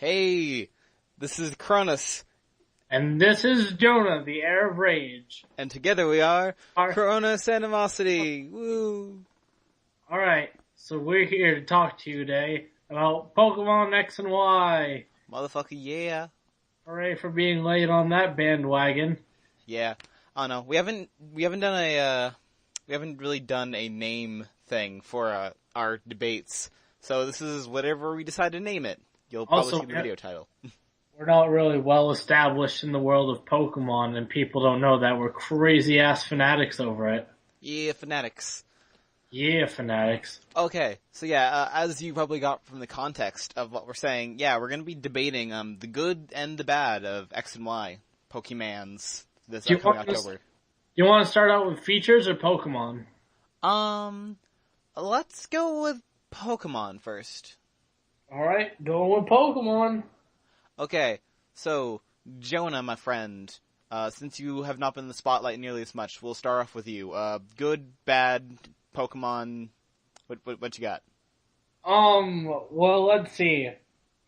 Hey, this is Cronus, And this is Jonah, the heir of rage. and together we are Our- Cronus Animosity. Woo! Alright, so we're here to talk to you today about Pokemon X and Y. Motherfucker, yeah. Hooray for being late on that bandwagon. Yeah. I don't know. We haven't really done a name thing for our debates. So this is whatever we decide to name it. You'll probably Also, see the video title. We're not really well established in the world of Pokemon, and people don't know that we're crazy ass fanatics over it. Yeah, fanatics. Yeah, fanatics. Okay, so yeah, as you probably got from the context of what we're saying, yeah, we're gonna be debating the good and the bad of X and Y Pokemans this upcoming October. You want to start out with features or Pokemon? Let's go with Pokemon first. Alright, going with Pokemon. Okay, so Jonah, my friend, since you have not been in the spotlight nearly as much, we'll start off with you. Good, bad Pokemon. What you got? Well, let's see.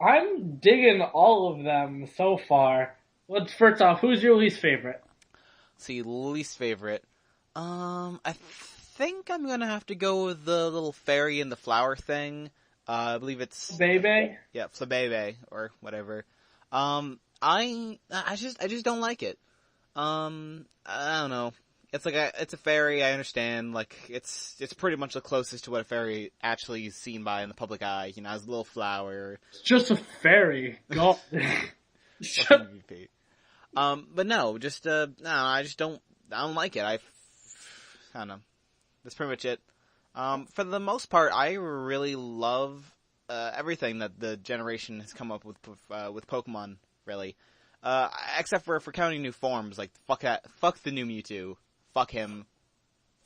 I'm digging all of them so far. First off, who's your least favorite? See, least favorite. I think I'm gonna have to go with the little fairy and the flower thing. I believe it's Bebe? yeah, Flabebe or whatever. I just don't like it. I don't know. It's like it's a fairy. I understand. Like it's pretty much the closest to what a fairy actually is seen by in the public eye. You know, as a little flower. It's just a fairy. God. But no, just no, I don't like it. I don't know. That's pretty much it. For the most part, I really love everything that the generation has come up with Pokemon. Really, except for counting new forms, like fuck the new Mewtwo, fuck him,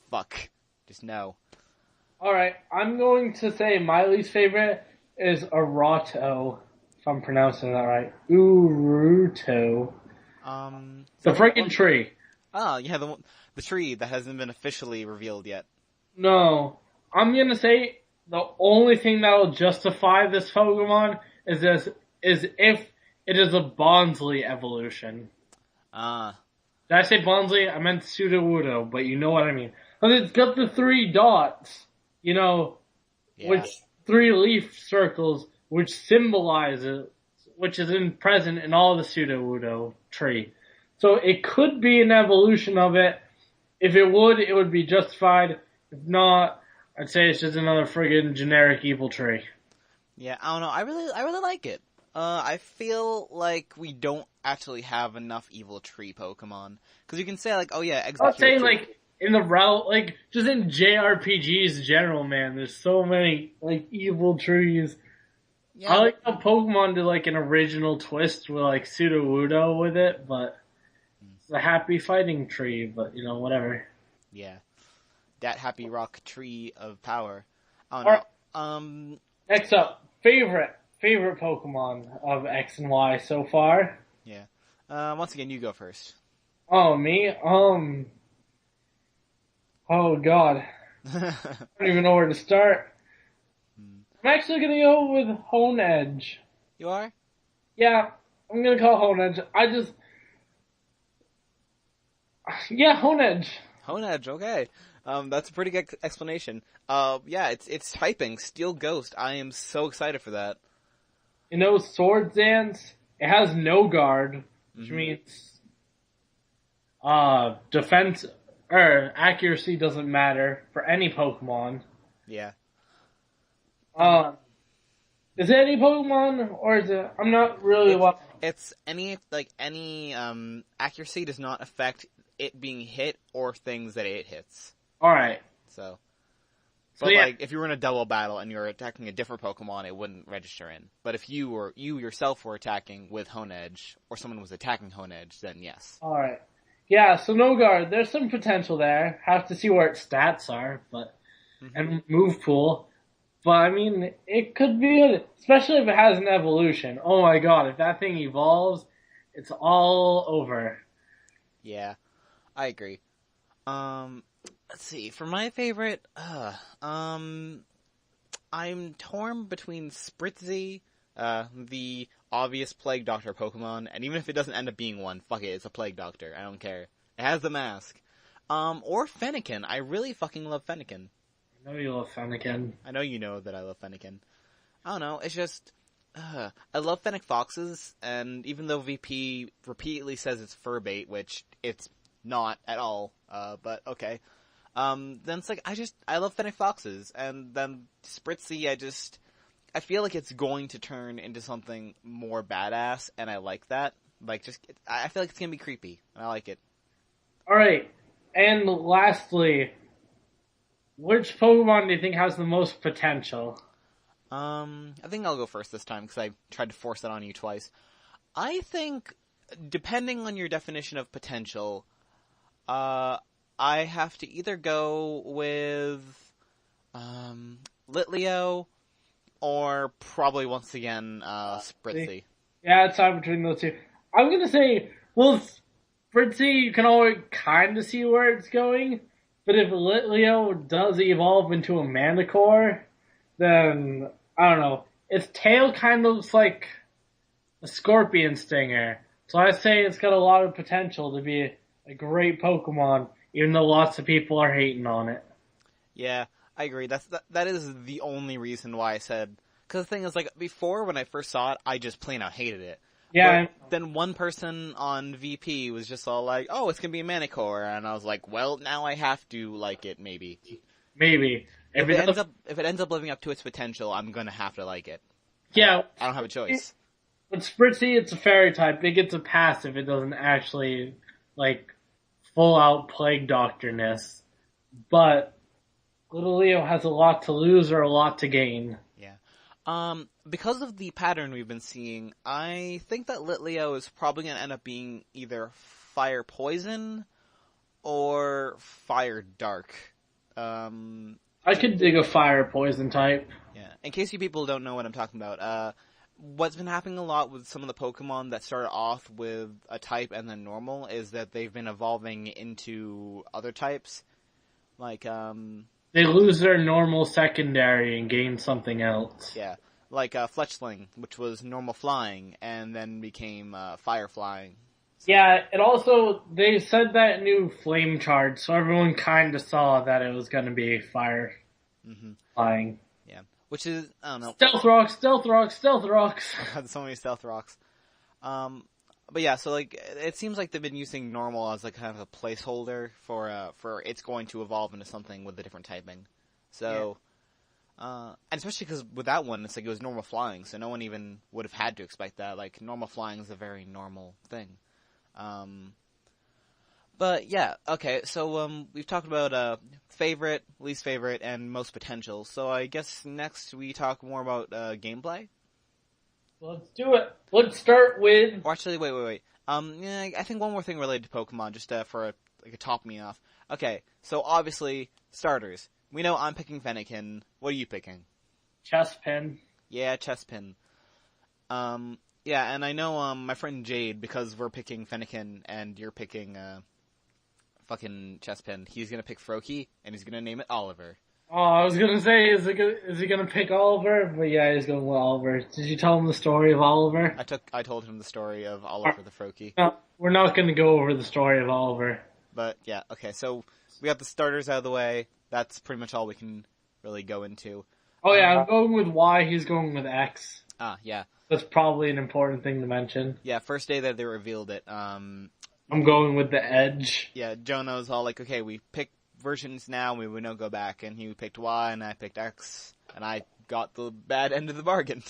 fuck, just no. Alright, I'm going to say my least favorite is Arato, if I'm pronouncing that right. Uruto. The freaking tree. Oh, yeah, the tree that hasn't been officially revealed yet. No. I'm gonna say the only thing that'll justify this Pokemon is if it is a Bonsly evolution. Did I say Bonsly? I meant Sudowoodo, but you know what I mean. But it's got the 3 dots, you know, Yeah. which 3 leaf circles, which symbolizes, which is present in all the Sudowoodo tree. So it could be an evolution of it. If it would be justified. If not, I'd say it's just another friggin' generic evil tree. Yeah, I don't know. I really like it. I feel like we don't actually have enough evil tree Pokemon. Cause you can say like, oh yeah, I'm not saying tree. like in the route, like just in JRPGs in general, man. There's so many like evil trees. Yeah, I like how Pokemon did like an original twist with like Sudowoodo with it, but it's a happy fighting tree. But you know, whatever. Yeah. That happy rock tree of power. I don't know. Next up, favorite Pokemon of X and Y so far. Yeah. Once again, you go first. Oh, me? Oh god. I don't even know where to start. I'm actually gonna go with Honedge. You are? Yeah, I'm gonna call Honedge. Yeah, Honedge. Honedge, okay. That's a pretty good explanation. Yeah, it's typing, Steel Ghost. I am so excited for that. You know, Sword Dance, it has no guard, which means, defense, or accuracy doesn't matter for any Pokemon. Yeah. Is it any Pokemon, or is it, I'm not really It's any accuracy does not affect it being hit or things that it hits. Alright. But yeah. like, if you were in a double battle and you were attacking a different Pokemon, it wouldn't register in. But if you yourself were attacking with Honedge, or someone was attacking Honedge, then yes. Alright. Yeah, so no guard. There's some potential there. Have to see where its stats are, but, and move pool. But I mean, it could be good, especially if it has an evolution. Oh my god, if that thing evolves, it's all over. Yeah, I agree. Let's see, for my favorite, I'm torn between Spritzy, the obvious Plague Doctor Pokemon, and even if it doesn't end up being one, fuck it, it's a Plague Doctor. I don't care. It has the mask. Or Fennekin. I really fucking love Fennekin. I know you love Fennekin. I know you know that I love Fennekin. I don't know, it's just... I love Fennec Foxes, and even though VP repeatedly says it's fur bait, which it's not at all, but okay. Then it's like, I love Fennec Foxes, and then Spritzy, I feel like it's going to turn into something more badass, and I like that. I feel like it's gonna be creepy, and I like it. Alright, and lastly, which Pokemon do you think has the most potential? I think I'll go first this time, because I tried to force it on you twice. I think, depending on your definition of potential, I have to either go with, Litleo, or probably once again, Spritzy. Yeah, it's time between those two. I'm gonna say, well, Spritzy, you can always kind of see where it's going, but if Litleo does evolve into a Manticore, then, I don't know, its tail kind of looks like a scorpion stinger. So I say it's got a lot of potential to be a great Pokemon, even though lots of people are hating on it. Yeah, I agree. That is the only reason why I said... Because the thing is, like, before, when I first saw it, I just plain out hated it. Yeah. But then one person on VP was just all like, oh, it's gonna be a Manticore, and I was like, well, now I have to like it, maybe. Maybe. If it ends up living up to its potential, I'm gonna have to like it. Yeah. I don't have a choice. With Spritzy, it's a fairy type. It gets a pass if it doesn't actually, like, full out Plague Doctor-ness. But Litleo has a lot to lose or a lot to gain. Yeah. Because of the pattern we've been seeing, I think that Litleo is probably gonna end up being either Fire Poison or Fire Dark. I could dig a Fire Poison type. Yeah. In case you people don't know what I'm talking about, what's been happening a lot with some of the Pokemon that started off with a type and then normal is that they've been evolving into other types. Like, They lose their normal secondary and gain something else. Yeah. Like, Fletchling, which was normal flying, and then became, fire flying. So. Yeah, it also, they said that new flame charge, so everyone kinda saw that it was gonna be fire flying. Yeah. Which is, I don't know. Stealth rocks, stealth rocks, stealth rocks! So many stealth rocks. But yeah, so like, it seems like they've been using normal as like kind of a placeholder for it's going to evolve into something with a different typing. So, and especially because with that one, it's like it was normal flying, so no one even would have had to expect that. Like, normal flying is a very normal thing. But yeah, okay, so, we've talked about, favorite, least favorite, and most potential. So I guess next we talk more about, gameplay? Let's do it. Let's start with... Or actually, wait. Yeah, I think one more thing related to Pokemon, just, for a top me off. Okay, so obviously, starters. We know I'm picking Fennekin. What are you picking? Chespin. Yeah, Chespin. Yeah, and I know, my friend Jade, because we're picking Fennekin, and you're picking, fucking Chespin, he's gonna pick Froakie, and he's gonna name it Oliver. Oh, I was gonna say, is he gonna pick Oliver? But yeah, he's going with Oliver. Did you tell him the story of Oliver? I told him the story of Oliver the Froakie. No, we're not gonna go over the story of Oliver. But, yeah, okay, so we got the starters out of the way. That's pretty much all we can really go into. Oh yeah, I'm going with Y, he's going with X. Ah, yeah. That's probably an important thing to mention. Yeah, first day that they revealed it, I'm going with the Edge. Yeah, Jono's all like, okay, we picked versions now, we would not go back, and he picked Y, and I picked X, and I got the bad end of the bargain.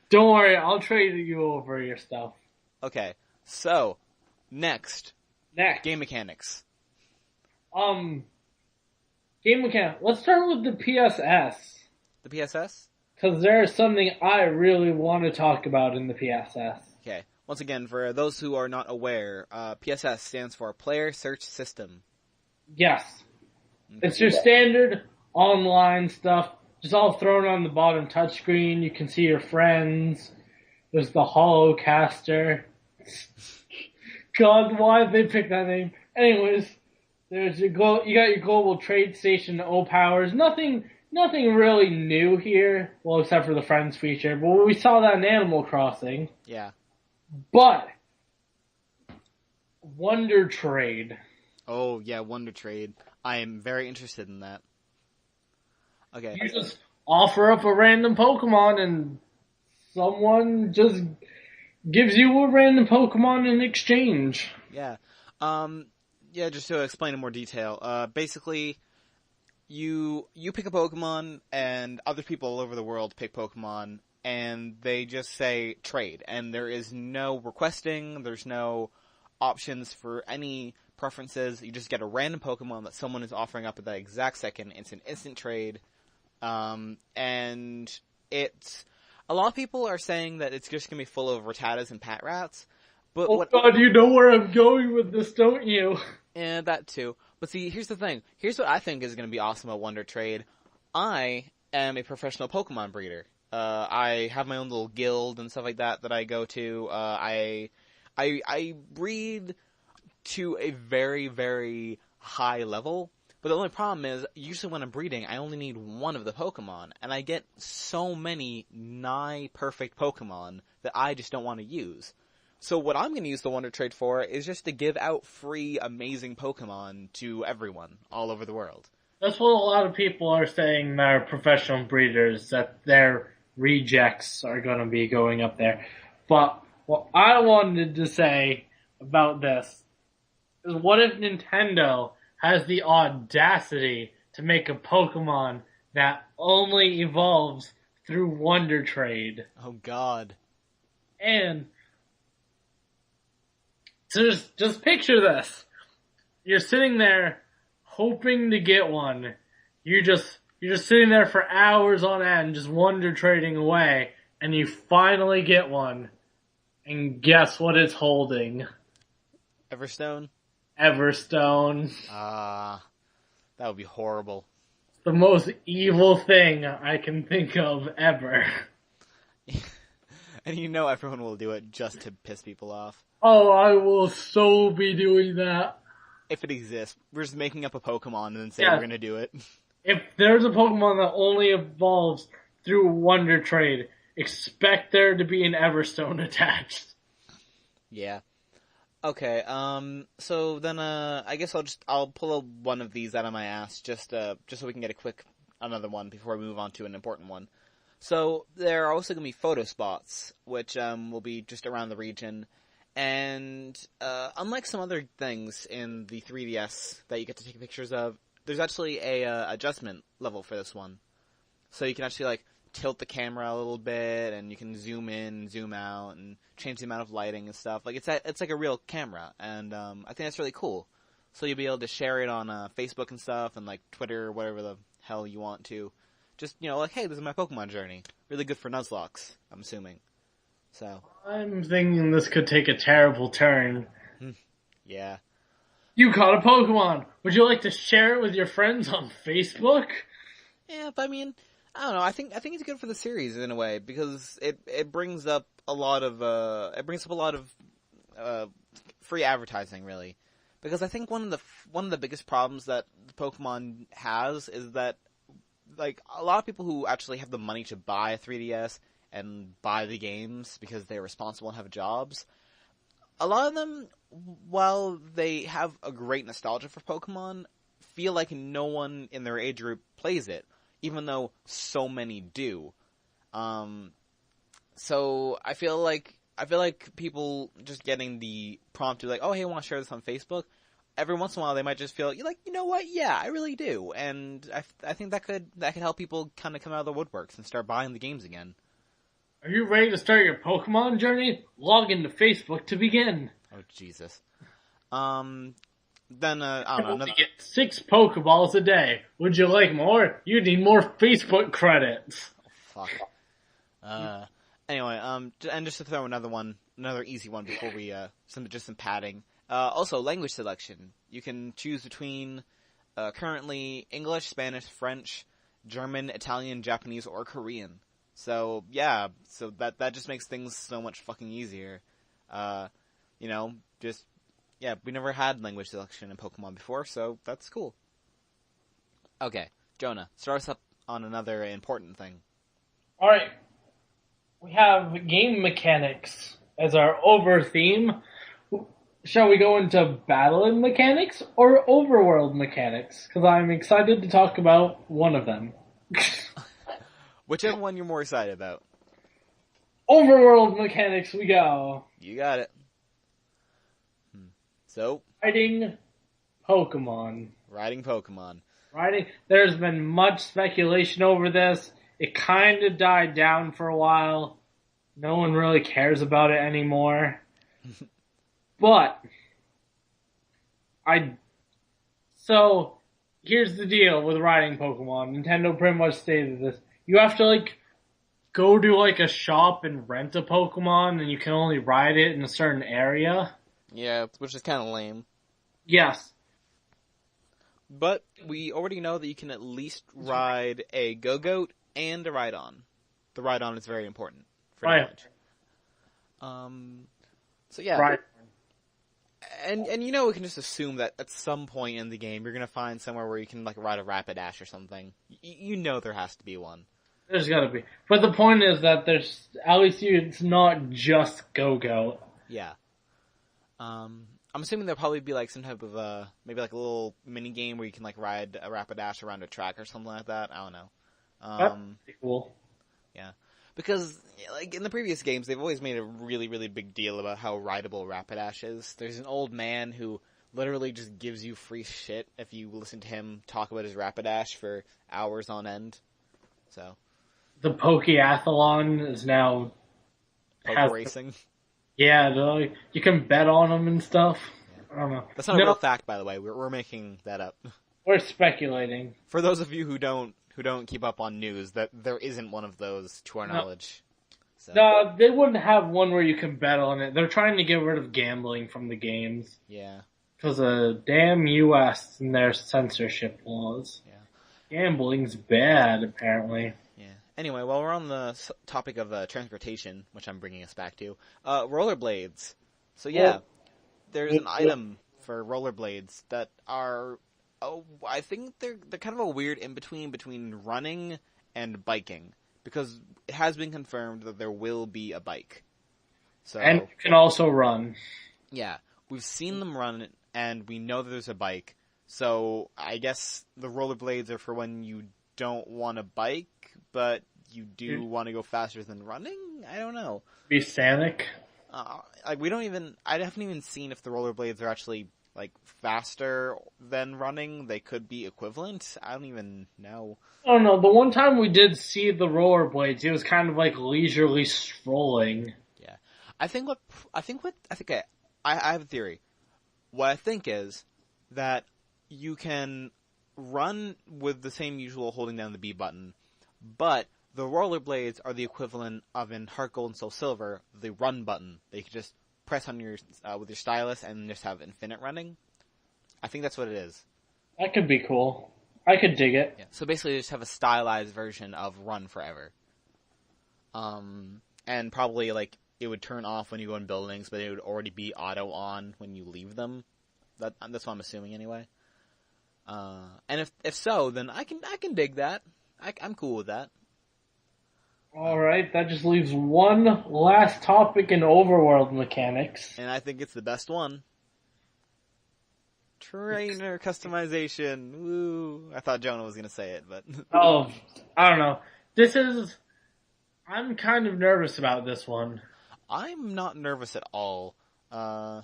Don't worry, I'll trade you over your stuff. Okay, so, next. Game mechanics. Game mechanics. Let's start with the PSS. The PSS? Because there's something I really want to talk about in the PSS. Okay. Once again, for those who are not aware, PSS stands for Player Search System. Yes. Okay. It's your standard online stuff, just all thrown on the bottom touchscreen. You can see your friends. There's the Holocaster. God, why did they pick that name? Anyways, there's you got your global trade station O-Powers. Nothing nothing really new here. Well, except for the Friends feature. But we saw that in Animal Crossing. Yeah. But Wonder Trade. Oh, yeah, Wonder Trade. I am very interested in that. Okay. You just offer up a random Pokemon and someone just gives you a random Pokemon in exchange. Yeah. Yeah, just to explain in more detail. Basically, you pick a Pokemon, and other people all over the world pick Pokemon, and they just say trade. And there is no requesting, there's no options for any preferences. You just get a random Pokemon that someone is offering up at that exact second. It's an instant trade. And it's... A lot of people are saying that it's just going to be full of Rattatas and Patrats. But God, you know where I'm going with this, don't you? And that too. But see, here's the thing. Here's what I think is going to be awesome at Wonder Trade. I am a professional Pokemon breeder. I have my own little guild and stuff like that I go to. I breed to a very, very high level. But the only problem is, usually when I'm breeding, I only need one of the Pokemon. And I get so many nigh-perfect Pokemon that I just don't want to use. So what I'm going to use the Wonder Trade for is just to give out free, amazing Pokemon to everyone all over the world. That's what a lot of people are saying that are professional breeders, that their rejects are going to be going up there. But what I wanted to say about this is, what if Nintendo has the audacity to make a Pokemon that only evolves through Wonder Trade? Oh God. And so just picture this. You're sitting there hoping to get one. You're just sitting there for hours on end, just Wonder Trading away, and you finally get one. And guess what it's holding? Everstone? Everstone. That would be horrible. The most evil thing I can think of ever. And you know everyone will do it just to piss people off. Oh, I will so be doing that. If it exists. We're just making up a Pokemon and then say we're gonna do it. If there's a Pokemon that only evolves through Wonder Trade, expect there to be an Everstone attached. Yeah. Okay, so then, I guess I'll pull one of these out of my ass just so we can get another one before we move on to an important one. So, there are also gonna be photo spots, which, will be just around the region, and, unlike some other things in the 3DS that you get to take pictures of, there's actually a, adjustment level for this one. So you can actually, like, tilt the camera a little bit, and you can zoom in, zoom out, and change the amount of lighting and stuff. Like, it's like a real camera, and, I think that's really cool. So you'll be able to share it on, Facebook and stuff, and, like, Twitter, whatever the hell you want to. Just, like, hey, this is my Pokemon journey. Really good for Nuzlocke, I'm assuming. So. I'm thinking this could take a terrible turn. Yeah. You caught a Pokemon! Would you like to share it with your friends on Facebook? Yeah, but I mean, I don't know. I think it's good for the series in a way, because it brings up a lot of free advertising, really. Because I think one of the biggest problems that Pokemon has is that, like, a lot of people who actually have the money to buy a 3DS and buy the games because they're responsible and have jobs, a lot of them, while they have a great nostalgia for Pokemon, feel like no one in their age group plays it, even though so many do. So I feel like people just getting the prompt to, like, oh, hey, I want to share this on Facebook. Every once in a while, they might just feel, like, you know what? Yeah, I really do. And I think that could help people kind of come out of the woodworks and start buying the games again. Are you ready to start your Pokemon journey? Log into Facebook to begin. Oh, Jesus. Then, I don't know. You get 6 Pokeballs a day. Would you like more? You need more Facebook credits. Oh, fuck. Anyway, and just to throw another easy one before we, some padding. Also, language selection. You can choose between, currently English, Spanish, French, German, Italian, Japanese, or Korean. So, yeah, that just makes things so much fucking easier. We never had language selection in Pokemon before, so that's cool. Okay, Jonah, start us on another important thing. Alright. We have game mechanics as our over theme. Shall we go into battling mechanics or overworld mechanics? Because I'm excited to talk about one of them. Whichever one you're more excited about. Overworld mechanics we go. You got it. So? Riding Pokemon. There's been much speculation over this. It kind of died down for a while. No one really cares about it anymore. But, so, here's the deal with riding Pokemon. Nintendo pretty much stated this. You have to, go to, a shop and rent a Pokemon, and you can only ride it in a certain area. Yeah, which is kind of lame. Yes. But we already know that you can at least ride a Go-Goat and a Rhydon. The Rhydon is very important for damage. So yeah. Right. And we can just assume that at some point in the game you're gonna find somewhere where you can ride a Rapidash or something. There has to be one. There's gotta be. But the point is that it's not just Go-Go. Yeah. I'm assuming there'll probably be some type of maybe a little mini game where you can ride a Rapidash around a track or something like that. I don't know. That's pretty cool. Yeah. Because, in the previous games, they've always made a really, really big deal about how rideable Rapidash is. There's an old man who literally just gives you free shit if you listen to him talk about his Rapidash for hours on end. So. The Pokeathlon is now... racing. Yeah, you can bet on them and stuff. Yeah. I don't know. That's not a real fact, by the way. We're making that up. We're speculating. For those of you who don't keep up on news, that there isn't one of those to our knowledge. So. No, they wouldn't have one where you can bet on it. They're trying to get rid of gambling from the games. Yeah. Because of damn US and their censorship laws. Yeah. Gambling's bad, apparently. Yeah. Anyway, while we're on the topic of transportation, which I'm bringing us back to, rollerblades. So yeah, there's an item for rollerblades that are... Oh, I think they're kind of a weird between running and biking, because it has been confirmed that there will be a bike. So, and you can also run. Yeah, we've seen them run, and we know that there's a bike. So I guess the rollerblades are for when you don't want a bike, but you do want to go faster than running. I don't know. Be Sonic. I haven't even seen if the rollerblades are actually faster than running. They could be equivalent. I don't even know. I don't know. The one time we did see the rollerblades, it was kind of leisurely strolling. Yeah. I have a theory. What I think is that you can run with the same usual holding down the B button, but the rollerblades are the equivalent of in Heart Gold and Soul Silver, the run button. They can just press on your with your stylus and just have infinite running. I think that's what it is. That could be cool. I could dig it. Yeah. So basically, just have a stylized version of Run Forever. And probably it would turn off when you go in buildings, but it would already be auto on when you leave them. That's what I'm assuming anyway. And if so, then I can dig that. I'm cool with that. Alright, that just leaves one last topic in Overworld mechanics. And I think it's the best one. Trainer customization. Woo. I thought Jonah was going to say it, but... Oh, I don't know. I'm kind of nervous about this one. I'm not nervous at all. Okay,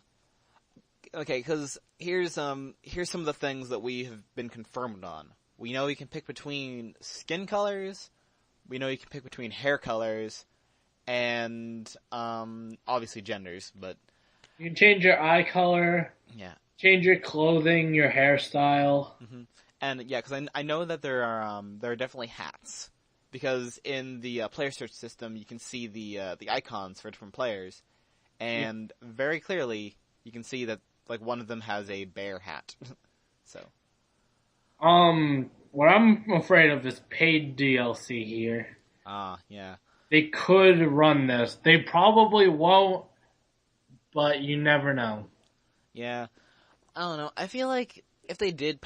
because here's some of the things that we have been confirmed on. We know you can pick between skin colors... We know you can pick between hair colors and, obviously genders, but... You can change your eye color. Yeah. Change your clothing, your hairstyle. Mm-hmm. And, yeah, because I know that there are definitely hats. Because in the player search system, you can see the icons for different players. And very clearly, you can see that, one of them has a bear hat. So... What I'm afraid of is paid DLC here. Yeah. They could run this. They probably won't, but you never know. Yeah. I don't know. I feel like if they did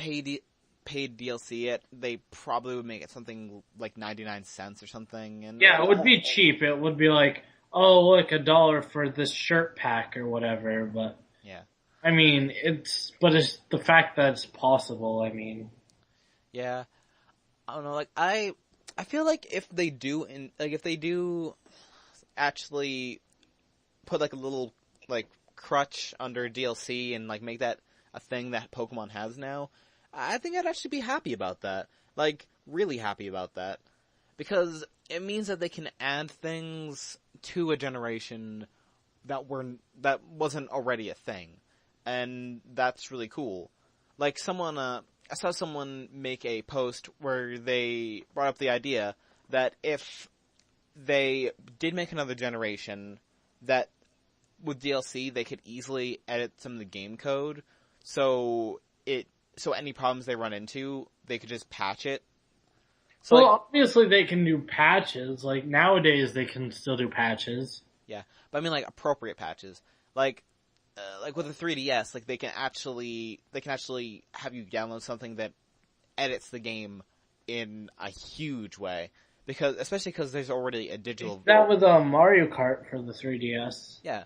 paid DLC, they probably would make it something like 99 cents or something. And Yeah, it would be cheap. It would be like, oh, look, $1 for this shirt pack or whatever. But yeah, I mean, it's the fact that it's possible. I mean, yeah, I don't know. Like I feel like if they do actually put like a little like crutch under DLC and like make that a thing that Pokemon has now, I think I'd actually be happy about that. Like, really happy about that. Because it means that they can add things to a generation that wasn't already a thing. And that's really cool. Like I saw someone make a post where they brought up the idea that if they did make another generation, that with DLC they could easily edit some of the game code, so any problems they run into, they could just patch it. So obviously they can do patches. Like, nowadays they can still do patches. Yeah, but I mean, like, appropriate patches. Like with the 3DS, like, they can actually have you download something that edits the game in a huge way. Especially because there's already a digital... That was Mario Kart for the 3DS. Yeah.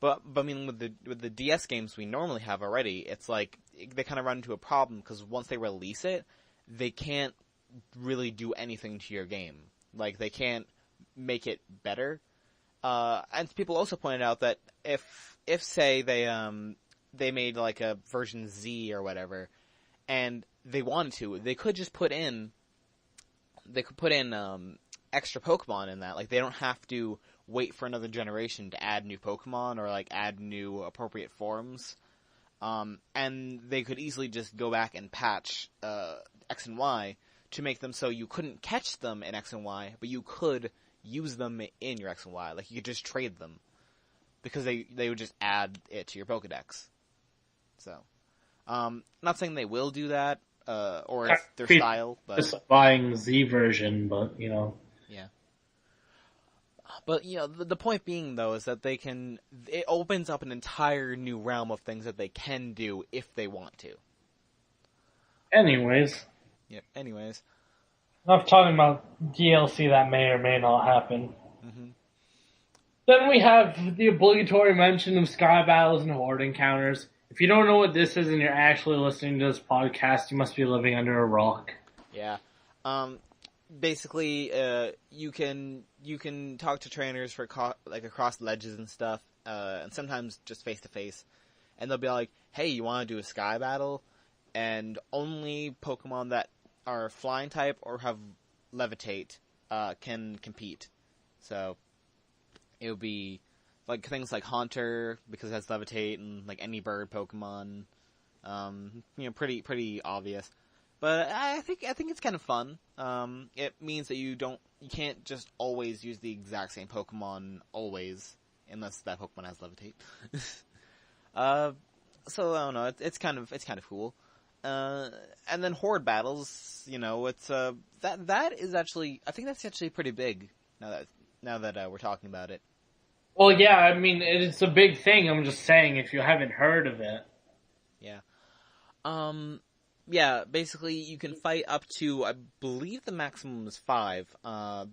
But I mean, with the DS games we normally have already, it's like, they kind of run into a problem, because once they release it, they can't really do anything to your game. Like, they can't make it better. And people also pointed out that if say they made like a version Z or whatever, and they wanted to, they could just put in extra Pokemon in that. Like, they don't have to wait for another generation to add new Pokemon or like add new appropriate forms. And they could easily just go back and patch X and Y to make them so you couldn't catch them in X and Y, but you could use them in your X and Y. Like, you could just trade them, because they would just add it to your Pokedex. So, not saying they will do that, or it's their style, but just buying Z version, but yeah. But the point being though is that it opens up an entire new realm of things that they can do if they want to. Anyways. Yeah. Anyways. Enough talking about DLC that may or may not happen. Mm-hmm. Then we have the obligatory mention of sky battles and horde encounters. If you don't know what this is and you're actually listening to this podcast, you must be living under a rock. Yeah. Basically, you can talk to trainers for like across ledges and stuff, and sometimes just face to face, and they'll be like, "Hey, you want to do a sky battle?" And only Pokemon that are flying type or have levitate can compete. So it would be like things like Haunter, because it has levitate, and like any bird Pokemon. Pretty obvious. But I think it's kind of fun. It means that you can't just always use the exact same Pokemon always, unless that Pokemon has levitate. So I don't know. It's kind of cool. And then horde battles, it's that is actually, I think that's actually pretty big now that we're talking about it. Well, yeah, I mean, it's a big thing. I'm just saying, if you haven't heard of it. Yeah. Yeah, basically you can fight up to, I believe the maximum is 5.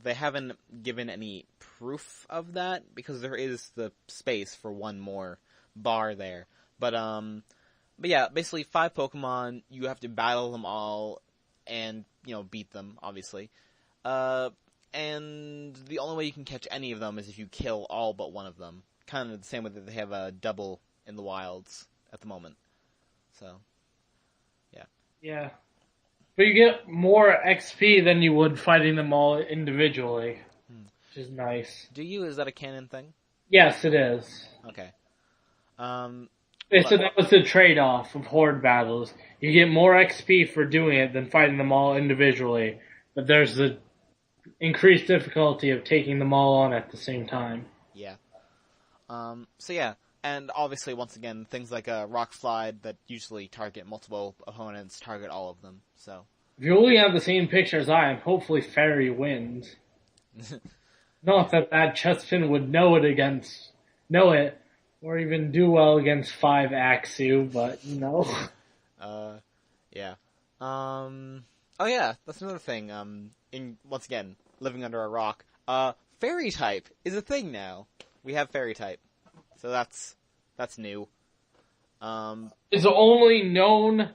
They haven't given any proof of that, because there is the space for one more bar there. But yeah, basically 5 Pokemon, you have to battle them all and, beat them, obviously. And the only way you can catch any of them is if you kill all but one of them. Kind of the same way that they have a double in the wilds at the moment. So, yeah. Yeah. But you get more XP than you would fighting them all individually, which is nice. Do you? Is that a canon thing? Yes, it is. Okay. So that was the trade-off of horde battles. You get more XP for doing it than fighting them all individually, but there's the increased difficulty of taking them all on at the same time. Yeah. So yeah, and obviously once again, things like a rock slide that usually target multiple opponents target all of them, so. If you're looking at the same picture as I am, hopefully Fairy wins. Not that Chespin would know it, or even do well against 5 Axew, but, Yeah. Oh yeah, that's another thing. Once again, living under a rock. Fairy type is a thing now. We have fairy type, so that's new. Its only known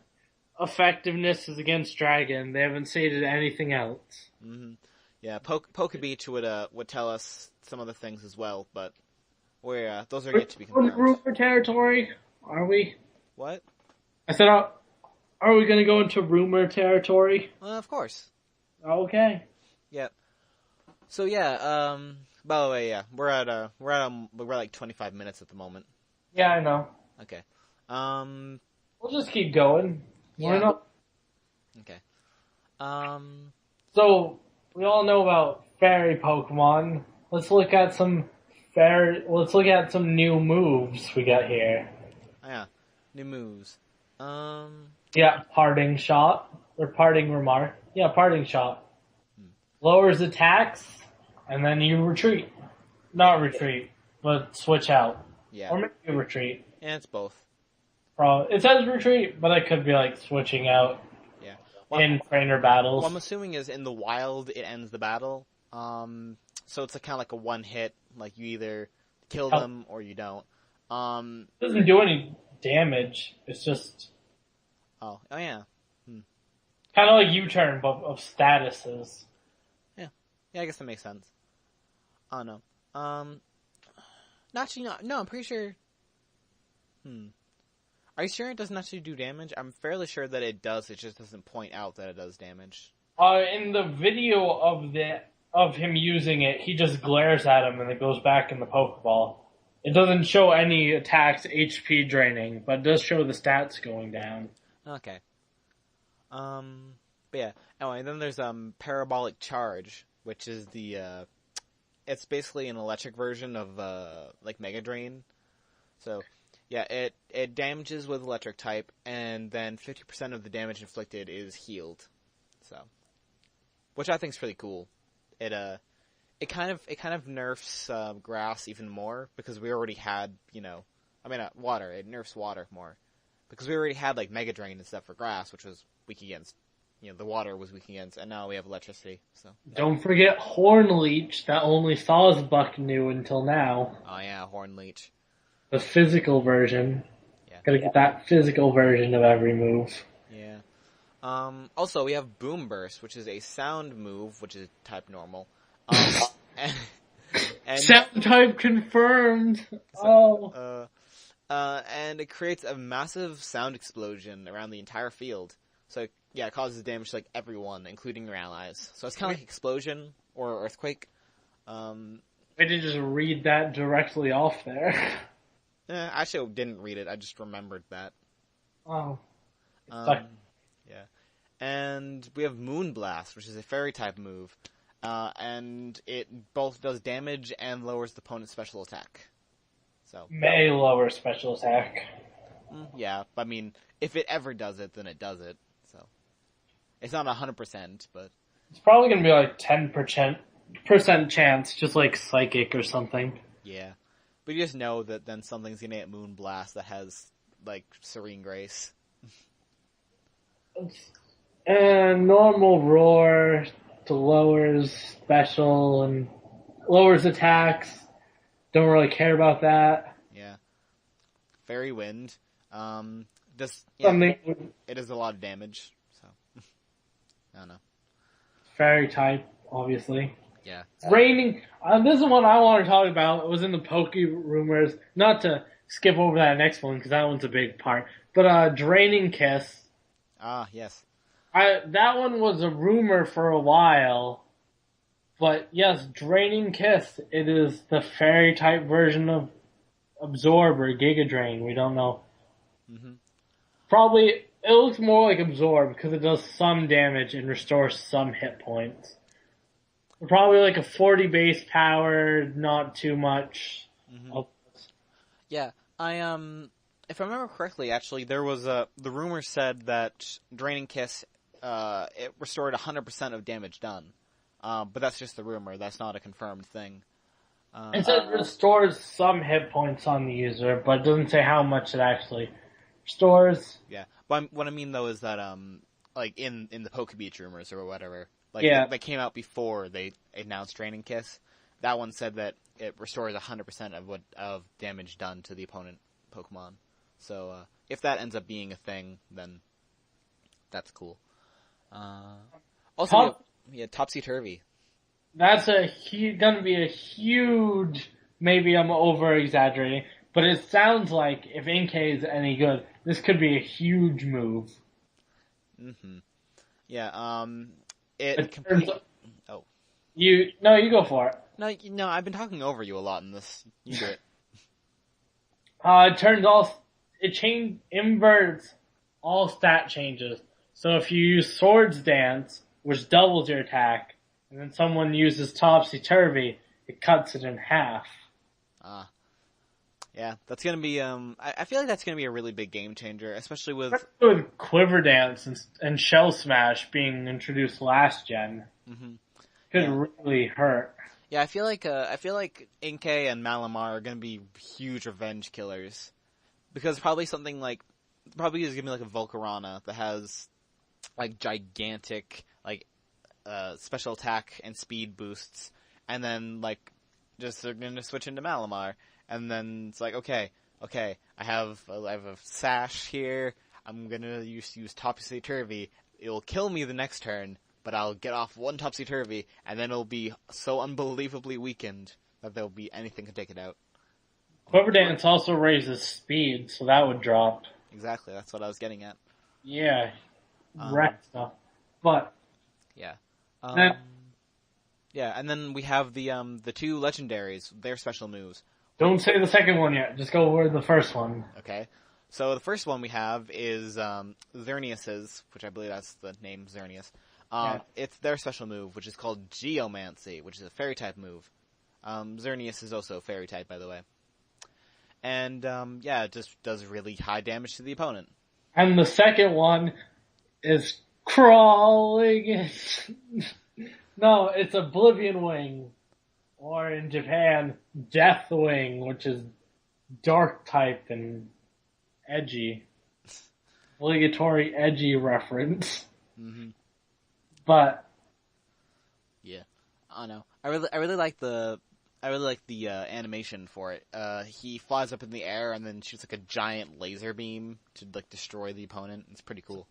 effectiveness is against dragon. They haven't stated anything else. Mm-hmm. Yeah, Pokebeach would tell us some other things as well, but those are yet to be confirmed. Rumor territory, are we? What? I said, are we going to go into rumor territory? Of course. Okay. Yep. So yeah, by the way, yeah, we're like 25 minutes at the moment. Yeah, I know. Okay. We'll just keep going. Why Yeah. not? Okay. So we all know about fairy Pokemon. Let's look at some new moves we got here. Oh, yeah, new moves. Yeah, parting shot or parting remark. Yeah, parting shot. Lowers attacks, and then you retreat. Not retreat, but switch out. Yeah. Or maybe retreat. And it's both. It says retreat, but it could be like switching out. Yeah. In trainer battles. What I'm assuming is in the wild it ends the battle. So it's kind of like a one hit. Like you either kill them or you don't. It doesn't do any damage. It's just. Oh yeah. Kind of like U-turn, but of statuses. Yeah, I guess that makes sense. Oh no. No, I'm pretty sure. Are you sure it doesn't actually do damage? I'm fairly sure that it does. It just doesn't point out that it does damage. In the video of him using it, he just glares at him and it goes back in the Pokeball. It doesn't show any attacks HP draining, but it does show the stats going down. Okay. But yeah. Anyway, then there's Parabolic Charge, which is it's basically an electric version of like Mega Drain. So yeah, it damages with electric type, and then 50% of the damage inflicted is healed. So, which I think is pretty cool. It kind of nerfs grass even more because we already had water. It nerfs water more because we already had like Mega Drain and stuff for grass, which was weak against. The water was weak against, and now we have electricity. So don't forget Horn Leech that only Sawsbuck knew until now. Oh yeah, Horn Leech. The physical version. Yeah. Gotta get that physical version of every move. Yeah. Also, we have Boom Burst, which is a sound move, which is type normal. And sound type confirmed. And it creates a massive sound explosion around the entire field. So yeah, it causes damage to like everyone, including your allies. So it's kind of like Explosion or Earthquake. I did just read that directly off there. Actually, I didn't read it. I just remembered that. Oh. Yeah. And we have Moonblast, which is a fairy type move. And it both does damage and lowers the opponent's special attack. So may lower special attack. Yeah, I mean, if it ever does it, then it does it. So it's not 100%, but it's probably gonna be like 10% chance, just like Psychic or something. Yeah. But you just know that then something's gonna get Moonblast that has, like, Serene Grace. Normal Roar to lowers special and lowers attacks. Don't really care about that. Yeah. Fairy Wind. It does a lot of damage, so. I don't know. Fairy type, obviously. Yeah. Raining. This is one I want to talk about. It was in the Poke rumors. Not to skip over that next one because that one's a big part. But Draining Kiss. Ah, yes. That one was a rumor for a while. But yes, Draining Kiss. It is the fairy type version of Absorb or Giga Drain. We don't know. Mm-hmm. Probably it looks more like Absorb because it does some damage and restores some hit points. Probably like a 40 base power, not too much. Mm-hmm. Yeah, if I remember correctly, actually, there was the rumor said that Draining Kiss, it restored 100% of damage done. But that's just the rumor. That's not a confirmed thing. It says it restores some hit points on the user, but it doesn't say how much it actually restores. Yeah, but what I mean though is that like in the Pokebeach rumors or whatever. Like they came out before they announced Draining Kiss. That one said that it restores 100% of damage done to the opponent Pokemon. So if that ends up being a thing, then that's cool. Also, Topsy Turvy. That's gonna be a huge. Maybe I'm over exaggerating, but it sounds like if Inkay is any good, this could be a huge move. Mm-hmm. Yeah. Oh. You go for it. No, I've been talking over you a lot in this. You do it. It inverts all stat changes. So if you use Swords Dance, which doubles your attack, and then someone uses Topsy Turvy, it cuts it in half. Yeah, that's gonna be, I feel like that's gonna be a really big game changer, especially with Quiver Dance and Shell Smash being introduced last gen. Mm-hmm. Could really hurt. Yeah, I feel like Inkay and Malamar are gonna be huge revenge killers. Because probably is gonna be like a Volcarona that has, like, gigantic, like, special attack and speed boosts, and then, like, they're gonna switch into Malamar. And then it's like, okay, I have a sash here. I'm gonna use Topsy Turvy. It will kill me the next turn, but I'll get off one Topsy Turvy, and then it'll be so unbelievably weakened that there'll be anything to take it out. Quiver Dance also raises speed, so that would drop. Exactly, that's what I was getting at. Yeah, wreck stuff. But yeah, yeah, and then we have the two legendaries, their special moves. Don't say the second one yet. Just go over the first one. Okay. So the first one we have is Xerneas's, which I believe that's the name, Xerneas. It's their special move, which is called Geomancy, which is a fairy-type move. Xerneas is also fairy-type, by the way. And, it just does really high damage to the opponent. And the second one is crawling. No, it's Oblivion Wing. Or in Japan, Death Wing, which is dark type and edgy. Obligatory edgy reference. Mm-hmm. But yeah, I don't know. I really like the animation for it. He flies up in the air and then shoots like a giant laser beam to like destroy the opponent. It's pretty cool.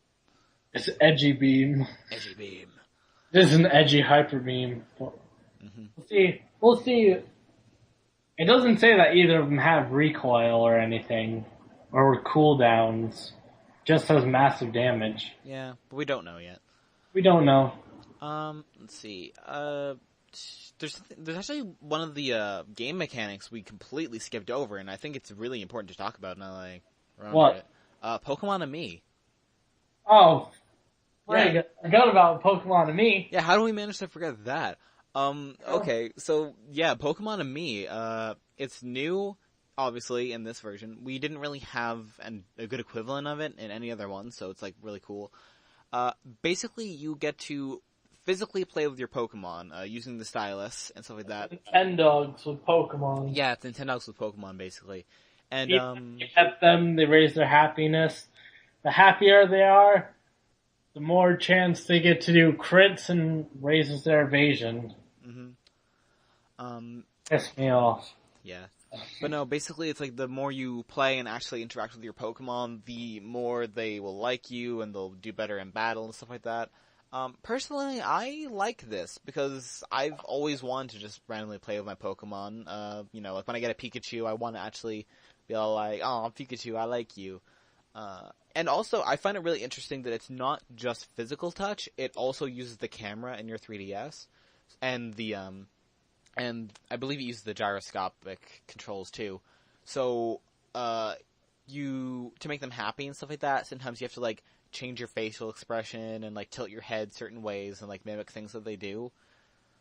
It's Edgy Beam. Edgy Beam. This is an edgy hyper beam. Mm-hmm. We'll see. It doesn't say that either of them have recoil or anything, or cooldowns. Just has massive damage. Yeah, but we don't know yet. We don't know. Let's see. There's actually one of the game mechanics we completely skipped over, and I think it's really important to talk about now that I remember what? it. Pokemon-Amie. Oh, right. Yeah. I forgot about Pokemon-Amie. Yeah, how do we manage to forget that? Okay, so yeah, Pokemon-Amie, it's new, obviously, in this version. We didn't really have a good equivalent of it in any other one, so it's like really cool. Basically, you get to physically play with your Pokemon, using the stylus and stuff like that. Nintendogs with Pokemon. Yeah, it's Nintendogs with Pokemon, basically. And, you pet them, they raise their happiness. The happier they are, the more chance they get to do crits and raises their evasion. Mm-hmm. Piss me off. Yeah. But no, basically it's like the more you play and actually interact with your Pokemon, the more they will like you and they'll do better in battle and stuff like that. Personally, I like this because I've always wanted to just randomly play with my Pokemon. Like when I get a Pikachu, I want to actually be all like, "Oh, Pikachu, I like you." And also, I find it really interesting that it's not just physical touch; it also uses the camera in your 3DS, and and I believe it uses the gyroscopic controls too. So, to make them happy and stuff like that, sometimes you have to like change your facial expression and like tilt your head certain ways and like mimic things that they do.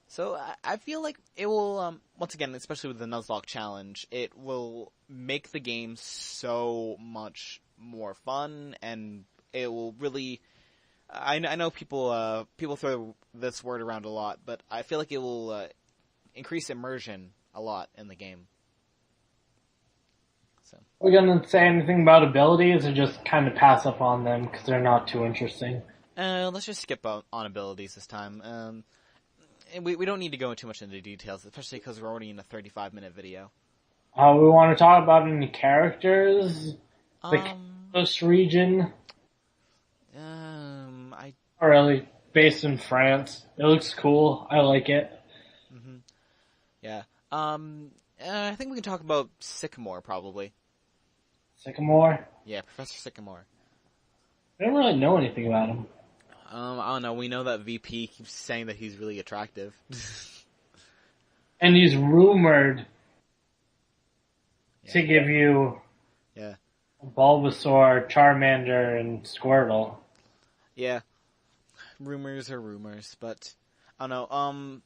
So I feel like it will, once again, especially with the Nuzlocke challenge, it will make the game so much more fun, and it will really, I know people throw this word around a lot, but I feel like it will, increase immersion a lot in the game. So. Are we gonna say anything about abilities, or just kind of pass up on them because they're not too interesting? Let's just skip on abilities this time. And we don't need to go too much into details, especially because we're already in a 35-minute video. We want to talk about any characters? The coast region? I... Not really. Based in France. It looks cool. I like it. Mm-hmm. Yeah. I think we can talk about Sycamore, probably. Sycamore? Yeah, Professor Sycamore. I don't really know anything about him. I don't know. We know that VP keeps saying that he's really attractive. And he's rumored to give you Bulbasaur, Charmander, and Squirtle. Yeah. Rumors are rumors, but I don't know.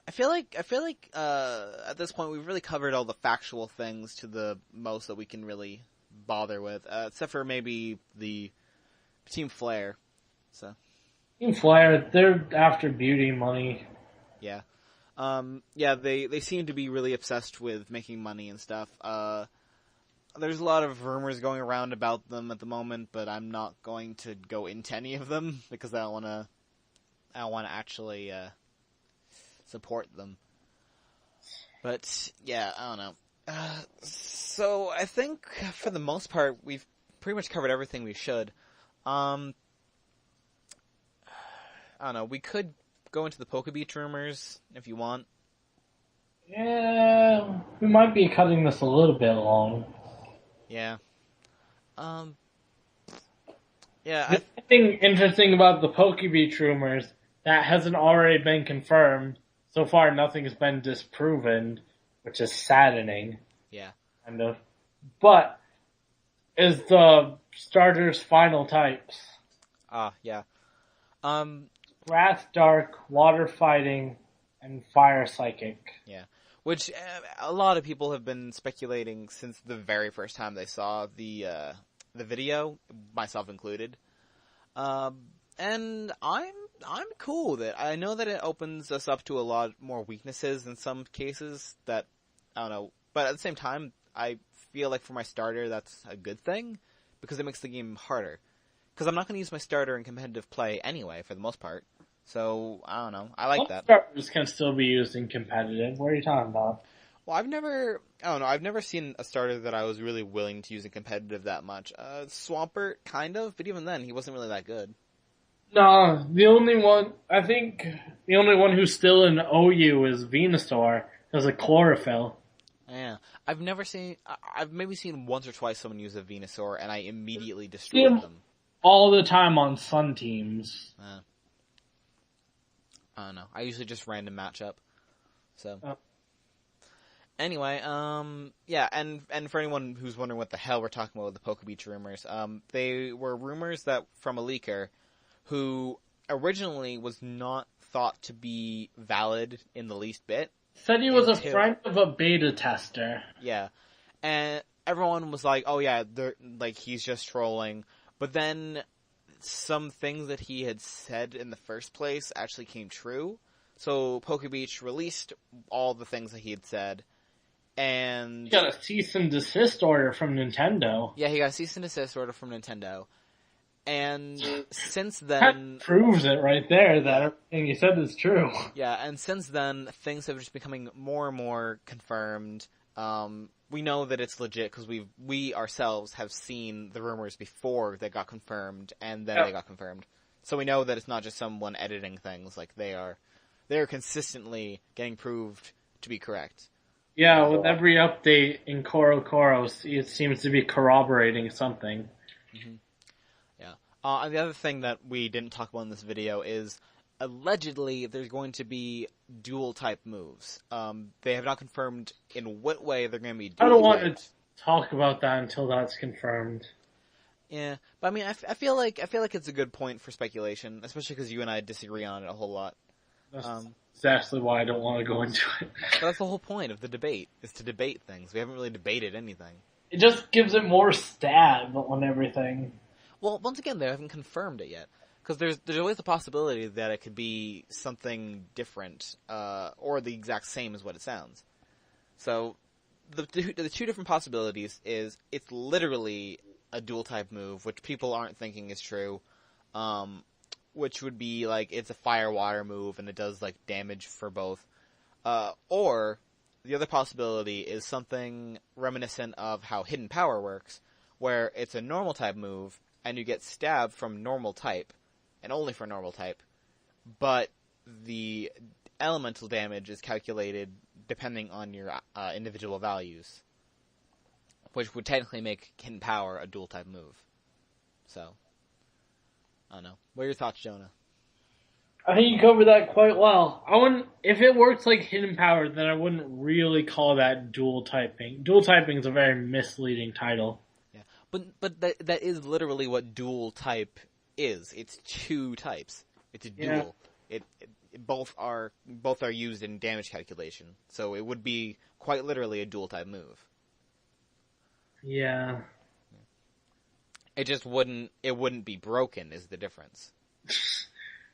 I feel like at this point we've really covered all the factual things to the most that we can really bother with, except for maybe the Team Flare. So Team Flare, they're after beauty money. Yeah. They seem to be really obsessed with making money and stuff. There's a lot of rumors going around about them at the moment, but I'm not going to go into any of them because I don't want to actually support them. But yeah, I don't know. So I think for the most part we've pretty much covered everything we should. I don't know. We could go into the Pokebeach rumors if you want. Yeah, we might be cutting this a little bit long. Yeah. The thing interesting about the Pokebeach rumors that hasn't already been confirmed. So far, nothing has been disproven, which is saddening. Yeah. Kind of. But is the starters' final types. Yeah. Grass Dark, Water Fighting, and Fire Psychic. Yeah. Which a lot of people have been speculating since the very first time they saw the video, myself included. And I'm cool with it. I know that it opens us up to a lot more weaknesses in some cases that, I don't know, but at the same time, I feel like for my starter that's a good thing, because it makes the game harder. Because I'm not going to use my starter in competitive play anyway, for the most part. So, I don't know, I like that. Starters can still be used in competitive. What are you talking about? Well, I've never seen a starter that I was really willing to use in competitive that much. Swampert, kind of, but even then, he wasn't really that good. No, the only one who's still in OU is Venusaur, because of Chlorophyll. Yeah. I've maybe seen once or twice someone use a Venusaur, and I immediately destroyed them. All the time on Sun teams. I don't know. I usually just random matchup. So. Anyway, yeah, and for anyone who's wondering what the hell we're talking about with the Pokebeach rumors, they were rumors that from a leaker who originally was not thought to be valid in the least bit. Said he was a friend of a beta tester. Yeah. And everyone was like, oh yeah, he's just trolling. But then some things that he had said in the first place actually came true. So Pokebeach released all the things that he had said. And he got a cease and desist order from Nintendo. Yeah, he got a cease and desist order from Nintendo. And since then... That proves it right there, that everything you said is true. Yeah, and since then, things have just becoming more and more confirmed. We know that it's legit because we ourselves have seen the rumors before they got confirmed, and then they got confirmed. So we know that it's not just someone editing things, like they are consistently getting proved to be correct. Yeah, with every update in Koro, it seems to be corroborating something. Mm-hmm. Yeah. And the other thing that we didn't talk about in this video is, allegedly, there's going to be dual-type moves. They have not confirmed in what way they're going to be dual-typed. I don't want to talk about that until that's confirmed. Yeah, but I mean, I feel like it's a good point for speculation, especially because you and I disagree on it a whole lot. That's exactly why I don't want to go into it. But that's the whole point of the debate, is to debate things. We haven't really debated anything. It just gives it more stab on everything. Well, once again, they haven't confirmed it yet. Because there's always the possibility that it could be something different, or the exact same as what it sounds. So, the two different possibilities is, it's literally a dual-type move, which people aren't thinking is true, which would be like it's a fire-water move and it does like damage for both. Or the other possibility is something reminiscent of how Hidden Power works, where it's a normal type move and you get stabbed from normal type, and only for normal type, but the elemental damage is calculated depending on your individual values, which would technically make Hidden Power a dual type move. So, I don't know. What are your thoughts, Jonah? I think you covered that quite well. If it works like Hidden Power, then I wouldn't really call that dual typing. Dual typing is a very misleading title. Yeah, but that is literally what dual type is. It's two types. It's a dual. Yeah. Both are used in damage calculation, so it would be quite literally a dual type move. Yeah. It just wouldn't be broken is the difference.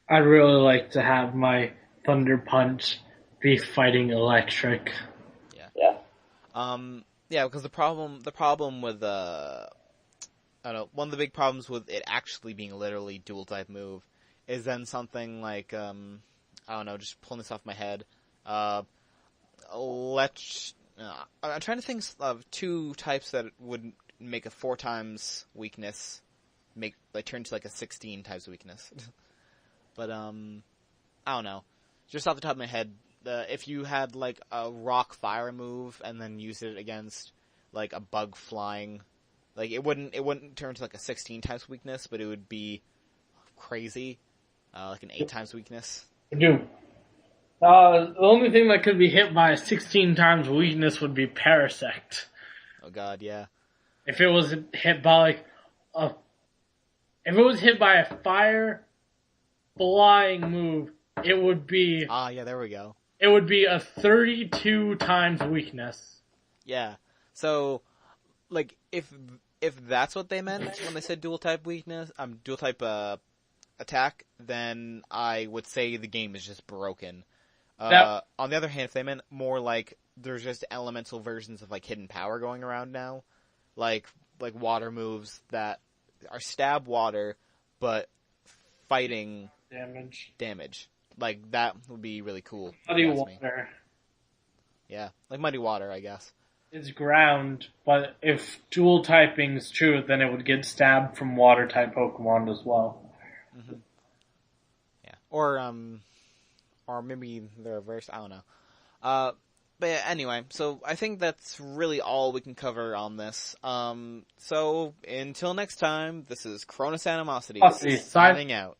I'd really like to have my Thunder Punch be fighting electric. Yeah. Yeah, because the problem with I don't know, one of the big problems with it actually being literally dual type move is then something like I don't know, just pulling this off my head. I'm trying to think of two types that would make a 4 times weakness turn to like a 16 times weakness. But I don't know. Just off the top of my head, if you had like a rock fire move and then use it against like a bug flying, like it wouldn't turn to like a 16 times weakness, but it would be crazy, like an 8 times weakness. Dude, the only thing that could be hit by a 16 times weakness would be Parasect. Oh god, yeah. If it was hit by if it was hit by a fire flying move, it would be... yeah, there we go. It would be a 32 times weakness. Yeah. So, like, if that's what they meant when they said dual type weakness, dual type attack, then I would say the game is just broken. On the other hand, if they meant more like there's just elemental versions of like Hidden Power going around now, like water moves that are stab water, but fighting damage. Like, that would be really cool. Muddy Water. Yeah, like Muddy Water, I guess. It's ground, but if dual typing's true, then it would get stabbed from water type Pokemon as well. Mm-hmm. Yeah. Or maybe the reverse, I don't know. But yeah, anyway, so I think that's really all we can cover on this. So until next time, this is Cronus Animosity signing out.